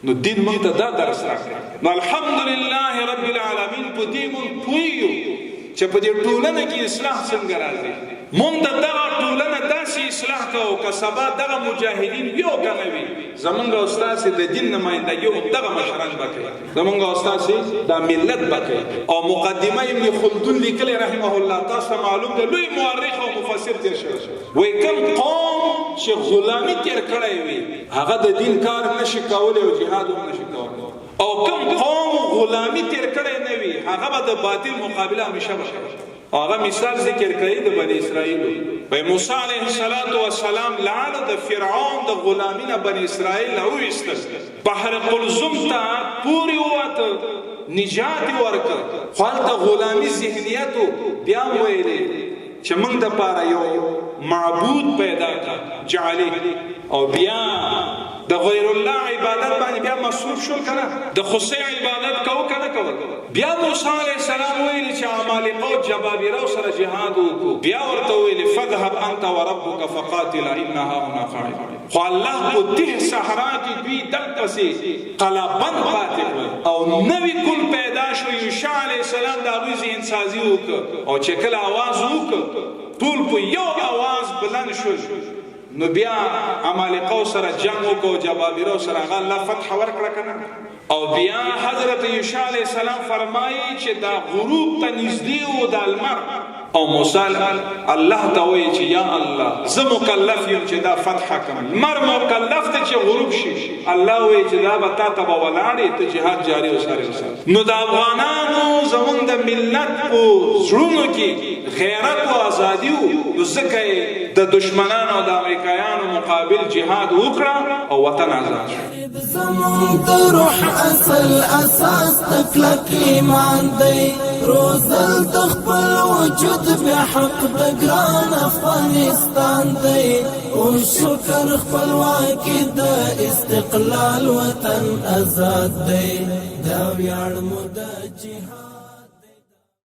نو دین مونږ ته دا درس راکړي. نو الحمدلله رب العالمین په دې مونږ پوهیږو چې په دې ټولنه کې اصلاح څنګه راځي. مونږ د دغه ټولنه داسې اصلاح کوو که سبا دغه مجاهدین یو کنه وي زمونږ استاد د دین نمایندګي او دغه مشران به کوي، زمونږ استاد دا ملت به کوي. او مقدمه ابن خلدون لیکلی رحمه الله، تاسو معلوم ده لوی مورخ او مفسر تیر شوی، وایي کوم قوم چې غلامي تیر کړی وي هغه د دین کار نشي کولی او جهاد هم نشي کولی، او کوم قوم غلامي تیر کړی نه وي هغه به د باطل مقابله همیشه وکړي. هغه مثال ذکر کوي د بنی اسرائیل. وای موسی علیه السلام لاړ د فرعون د غلامی نه بنی اسرائیل او ایستل، بحر قلزم ته پوری وته نجات ورکړ، خپل د غلامی ذهنیت بیا ویلې چې موږ د پاره یو معبود پیدا کړ جعلی، او بیا د غیر الله عبادت باندې بیا مصروف شول کنه، د خصي عبادت کو کنه کو. بیا موسی علیہ السلام ویل چې عمالقه او جبابره سره جهاد وکړو، بیا ورته ویل فذهب انت وربك فقاتل انها هنا قاعده. خو الله په دې صحرا کې دوی دل پسې قلبن پاتې او نوی کل پیدا شو. یوشع علیہ السلام دا غوی ذهن سازي وکړ او چې کله आवाज وکړ ټول په یو आवाज بلند شول. نو بیا عمالقه سره جنگ وکړو، جبابره سره هغه الله فتح ورکړه کنه. او بیا حضرت یوشع علیہ السلام فرمایي چې دا غروب ته نږدې و د المر، او موسی الله ته وایي چې یا الله زه مکلف یم چې دا فتح کړم، مر مکلف ته چې غروب شي. الله وایي چې دا به تا ته به ولاړې ته جهاد جاري وساتې. نو د افغانانو زمونږ د ملت په زړونو کې غیرت او ازادي و، ځکه د دشمنانو د امریکایانو مقابل جهاد وکړه او وطن آزاد شو. زمون د روح اصل اساس تکلک ایمان دی، روزل د خپل وجود بیا حق د ګران افغانستان دی. او شکر خپلواکي د استقلال وطن آزاد دی، دا ویاړ مو د جهاد